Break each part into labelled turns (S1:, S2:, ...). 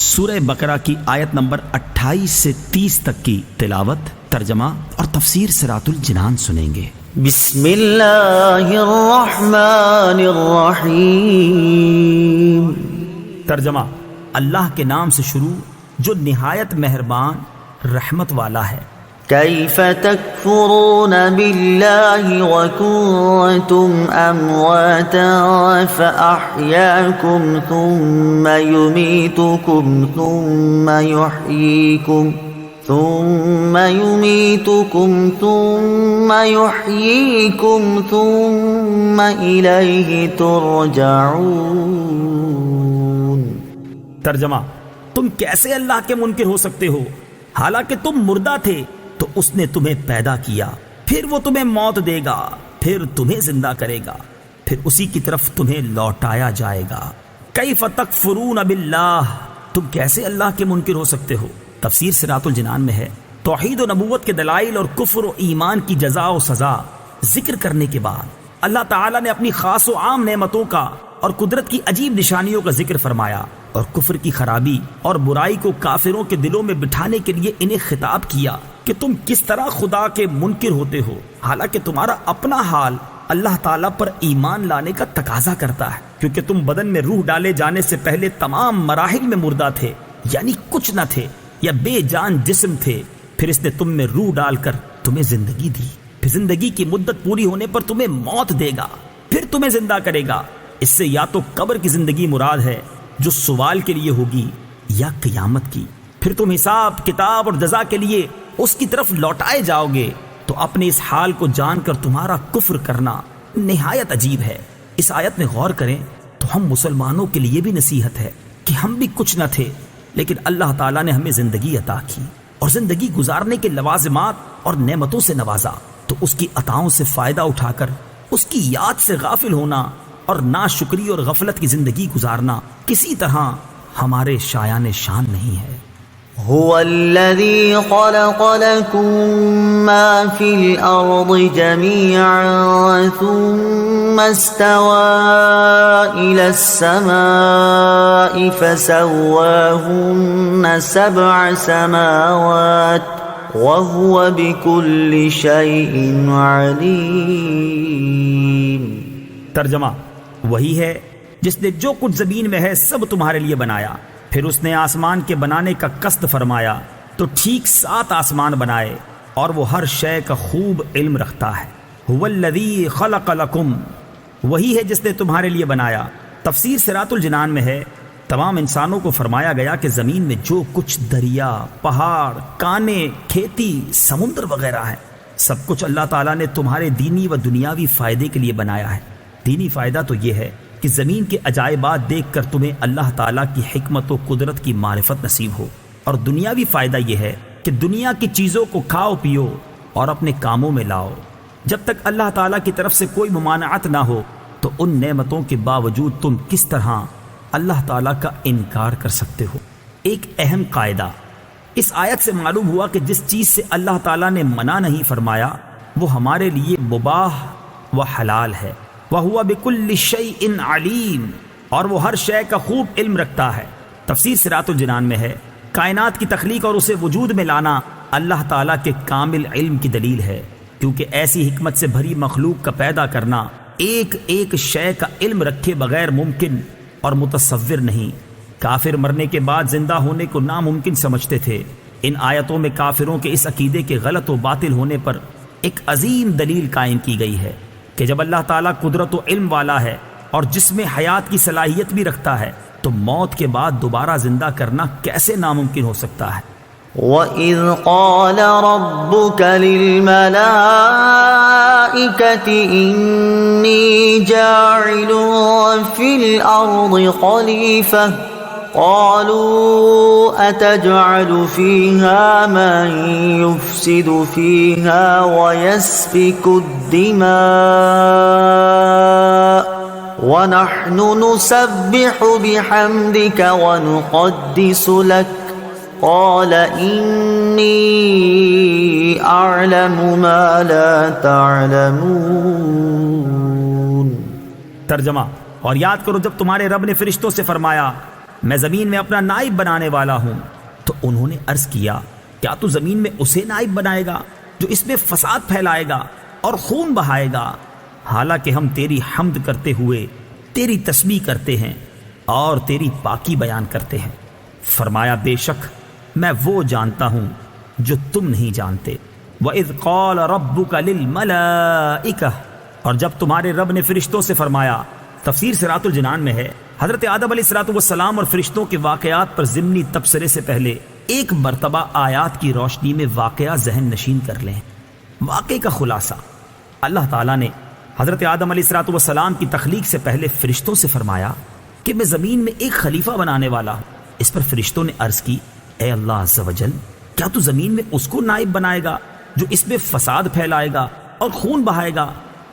S1: سورہ بقرہ کی آیت نمبر 28 سے 30 تک کی تلاوت، ترجمہ اور تفسیر صراط الجنان سنیں گے۔
S2: بسم اللہ الرحمن الرحیم۔
S1: ترجمہ، اللہ کے نام سے شروع جو نہایت مہربان رحمت والا ہے۔
S2: کیف تکفرون باللہ وکنتم امواتا فاحیاکم ثم یمیتکم ثم یحییکم ثم یحییکم ثم الیہ ترجعون۔
S1: ترجمہ، تم کیسے اللہ کے منکر ہو سکتے ہو؟ حالانکہ تم مردہ تھے تو اس نے تمہیں پیدا کیا، پھر وہ تمہیں موت دے گا، پھر تمہیں زندہ کرے گا، پھر اسی کی طرف تمہیں لوٹایا جائے گا۔ کیف تکفرون باللہ، تم کیسے اللہ کے منکر ہو سکتے ہو؟ تفسیر صراط الجنان میں ہے، توحید و نبوت کے دلائل اور کفر و ایمان کی جزا و سزا ذکر کرنے کے بعد اللہ تعالیٰ نے اپنی خاص و عام نعمتوں کا اور قدرت کی عجیب نشانیوں کا ذکر فرمایا، اور کفر کی خرابی اور برائی کو کافروں کے دلوں میں بٹھانے کے لیے انہیں خطاب کیا کہ تم کس طرح خدا کے منکر ہوتے ہو، حالانکہ تمہارا اپنا حال اللہ تعالیٰ پر ایمان لانے کا تقاضا کرتا ہے، کیونکہ تم بدن میں روح ڈالے جانے سے پہلے تمام مراحل میں مردہ تھے، یعنی کچھ نہ تھے یا بے جان جسم تھے، پھر اس نے تم میں روح ڈال کر تمہیں زندگی دی، پھر زندگی کی مدت پوری ہونے پر تمہیں موت دے گا، پھر تمہیں زندہ کرے گا۔ اس سے یا تو قبر کی زندگی مراد ہے جو سوال کے لیے ہوگی، یا قیامت کی، پھر تم حساب کتاب اور جزا کے لیے اس کی طرف لوٹائے جاؤ گے۔ تو اپنے اس حال کو جان کر تمہارا کفر کرنا نہایت عجیب ہے۔ اس آیت میں غور کریں تو ہم مسلمانوں کے لیے بھی نصیحت ہے کہ ہم بھی کچھ نہ تھے، لیکن اللہ تعالیٰ نے ہمیں زندگی عطا کی اور زندگی گزارنے کے لوازمات اور نعمتوں سے نوازا، تو اس کی عطاؤں سے فائدہ اٹھا کر اس کی یاد سے غافل ہونا اور ناشکری اور غفلت کی زندگی گزارنا کسی طرح ہمارے شایان شان نہیں ہے۔
S2: هو الذي خلق لكم ما في الأرض جميعا ثم استوى إلى السماء فسواهن 7 سماوات وهو بكل شيء عليم۔
S1: ترجمہ، وہی ہے جس نے جو کچھ زمین میں ہے سب تمہارے لیے بنایا، پھر اس نے آسمان کے بنانے کا قصد فرمایا تو ٹھیک 7 آسمان بنائے، اور وہ ہر شے کا خوب علم رکھتا ہے۔ هو الذی خلق لکم، وہی ہے جس نے تمہارے لیے بنایا۔ تفسیر صراط الجنان میں ہے، تمام انسانوں کو فرمایا گیا کہ زمین میں جو کچھ دریا، پہاڑ، کانے، کھیتی، سمندر وغیرہ ہے، سب کچھ اللہ تعالیٰ نے تمہارے دینی و دنیاوی فائدے کے لیے بنایا ہے۔ دینی فائدہ تو یہ ہے کہ زمین کے عجائبات دیکھ کر تمہیں اللہ تعالیٰ کی حکمت و قدرت کی معرفت نصیب ہو، اور دنیاوی فائدہ یہ ہے کہ دنیا کی چیزوں کو کھاؤ پیو اور اپنے کاموں میں لاؤ۔ جب تک اللہ تعالیٰ کی طرف سے کوئی ممانعت نہ ہو تو ان نعمتوں کے باوجود تم کس طرح اللہ تعالیٰ کا انکار کر سکتے ہو؟ ایک اہم قاعدہ اس آیت سے معلوم ہوا کہ جس چیز سے اللہ تعالیٰ نے منع نہیں فرمایا وہ ہمارے لیے مباح و حلال ہے۔ وَهُوَ بِكُلِّ شَيْءٍ عَلِيمٌ، اور وہ ہر شے کا خوب علم رکھتا ہے۔ تفسیر صراط الجنان میں ہے، کائنات کی تخلیق اور اسے وجود میں لانا اللہ تعالیٰ کے کامل علم کی دلیل ہے، کیونکہ ایسی حکمت سے بھری مخلوق کا پیدا کرنا ایک ایک شے کا علم رکھے بغیر ممکن اور متصور نہیں۔ کافر مرنے کے بعد زندہ ہونے کو ناممکن سمجھتے تھے۔ ان آیتوں میں کافروں کے اس عقیدے کے غلط و باطل ہونے پر ایک عظیم دلیل قائم کی گئی ہے کہ جب اللہ تعالیٰ قدرت و علم والا ہے اور جسم حیات کی صلاحیت بھی رکھتا ہے تو موت کے بعد دوبارہ زندہ کرنا کیسے ناممکن ہو سکتا ہے؟
S2: وَإِذْ قَالَ رَبُّكَ لِلْمَلَائِكَةِ إِنِّي جَاعِلٌ فِي الْأَرْضِ خَلِيفَةً قَالُوا أَتَجْعَلُ فِيهَا مَن يُفْسِدُ فِيهَا وَيَسْفِكُ الدِّمَاءَ وَنَحْنُ نُسَبِّحُ بِحَمْدِكَ وَنُقَدِّسُ لَكَ قال انی اعلم ما لا تعلمون۔
S1: ترجمہ، اور یاد کرو جب تمہارے رب نے فرشتوں سے فرمایا میں زمین میں اپنا نائب بنانے والا ہوں۔ تو انہوں نے عرض کیا کیا تو زمین میں اسے نائب بنائے گا جو اس میں فساد پھیلائے گا اور خون بہائے گا، حالانکہ ہم تیری حمد کرتے ہوئے تیری تسبیح کرتے ہیں اور تیری پاکی بیان کرتے ہیں۔ فرمایا بے شک میں وہ جانتا ہوں جو تم نہیں جانتے۔ وَإِذْ قَالَ رَبُّكَ لِلْمَلَائِكَةِ، اور جب تمہارے رب نے فرشتوں سے فرمایا۔ تفسیر صراط الجنان میں ہے حضرت آدم علیہ السلام اور فرشتوں کے واقعات پر ضمنی تبصرے سے پہلے ایک مرتبہ آیات کی روشنی میں واقعہ ذہن نشین کر لیں۔ واقعے کا خلاصہ، اللہ تعالیٰ نے حضرت آدم علیہ السلام کی تخلیق سے پہلے فرشتوں سے فرمایا کہ میں زمین میں ایک خلیفہ بنانے والا ہوں۔ اس پر فرشتوں نے عرض کی اے اللہ عز و جل، کیا تو زمین میں اس کو نائب بنائے گا جو اس میں فساد پھیلائے گا اور خون بہائے گا،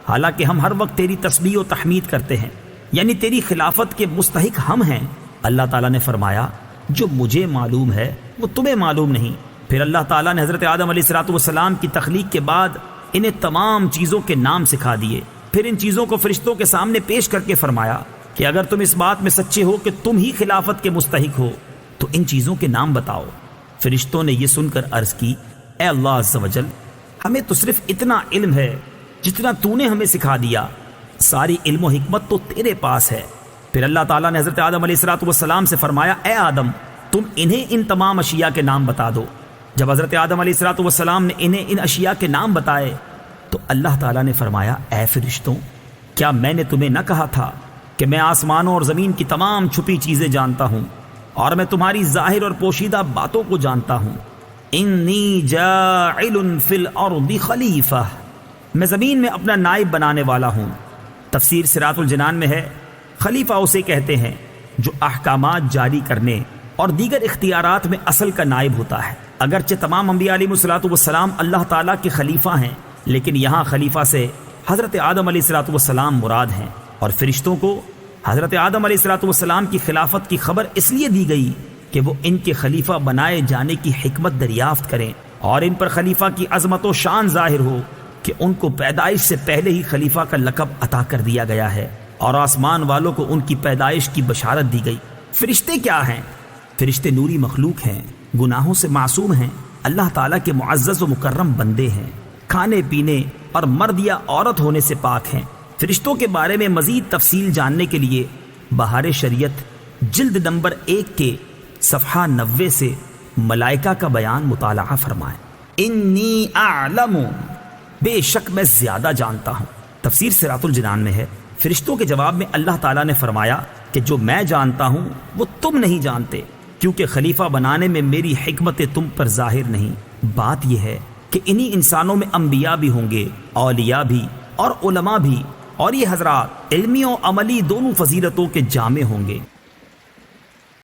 S1: حالانکہ ہم ہر وقت تیری تسبیح و تحمید کرتے ہیں، یعنی تیری خلافت کے مستحق ہم ہیں۔ اللہ تعالیٰ نے فرمایا جو مجھے معلوم ہے وہ تمہیں معلوم نہیں۔ پھر اللہ تعالیٰ نے حضرت آدم علیہ السلام کی تخلیق کے بعد انہیں تمام چیزوں کے نام سکھا دیے۔ پھر ان چیزوں کو فرشتوں کے سامنے پیش کر کے فرمایا کہ اگر تم اس بات میں سچے ہو کہ تم ہی خلافت کے مستحق ہو تو ان چیزوں کے نام بتاؤ۔ فرشتوں نے یہ سن کر عرض کی اے اللہ عز و جل، ہمیں تو صرف اتنا علم ہے جتنا تو نے ہمیں سکھا دیا، ساری علم و حکمت تو تیرے پاس ہے۔ پھر اللہ تعالیٰ نے حضرت آدم علیہ السلام سے فرمایا اے آدم، تم انہیں ان تمام اشیاء کے نام بتا دو۔ جب حضرت آدم علیہ السلام نے انہیں ان اشیاء کے نام بتائے تو اللہ تعالیٰ نے فرمایا اے فرشتوں، کیا میں نے تمہیں نہ کہا تھا کہ میں آسمانوں اور زمین کی تمام چھپی چیزیں جانتا ہوں اور میں تمہاری ظاہر اور پوشیدہ باتوں کو جانتا ہوں۔ انی جاعل فی الارض خلیفہ، میں زمین میں اپنا نائب بنانے والا ہوں۔ تفسیر صراط الجنان میں ہے خلیفہ اسے کہتے ہیں جو احکامات جاری کرنے اور دیگر اختیارات میں اصل کا نائب ہوتا ہے۔ اگرچہ تمام انبیاء علیہ السلام اللہ تعالیٰ کے خلیفہ ہیں، لیکن یہاں خلیفہ سے حضرت آدم علیہ السلام مراد ہیں، اور فرشتوں کو حضرت آدم علیہ السلام کی خلافت کی خبر اس لیے دی گئی کہ وہ ان کے خلیفہ بنائے جانے کی حکمت دریافت کریں اور ان پر خلیفہ کی عظمت و شان ظاہر ہو کہ ان کو پیدائش سے پہلے ہی خلیفہ کا لقب عطا کر دیا گیا ہے اور آسمان والوں کو ان کی پیدائش کی بشارت دی گئی۔ فرشتے کیا ہیں؟ فرشتے نوری مخلوق ہیں، گناہوں سے معصوم ہیں، اللہ تعالیٰ کے معزز و مکرم بندے ہیں، کھانے پینے اور مرد یا عورت ہونے سے پاک ہیں۔ فرشتوں کے بارے میں مزید تفصیل جاننے کے لیے بہار شریعت جلد نمبر 1 کے صفحہ 90 سے ملائکہ کا بیان مطالعہ فرمائیں۔ انی اعلم، بے شک میں زیادہ جانتا ہوں۔ تفسیر صراط الجنان میں ہے فرشتوں کے جواب میں اللہ تعالیٰ نے فرمایا کہ جو میں جانتا ہوں وہ تم نہیں جانتے، کیونکہ خلیفہ بنانے میں میری حکمت تم پر ظاہر نہیں۔ بات یہ ہے کہ انہی انسانوں میں انبیاء بھی ہوں گے، اولیاء بھی اور علماء بھی، اور یہ حضرات علمی و عملی دونوں فضیلتوں کے جامع ہوں گے۔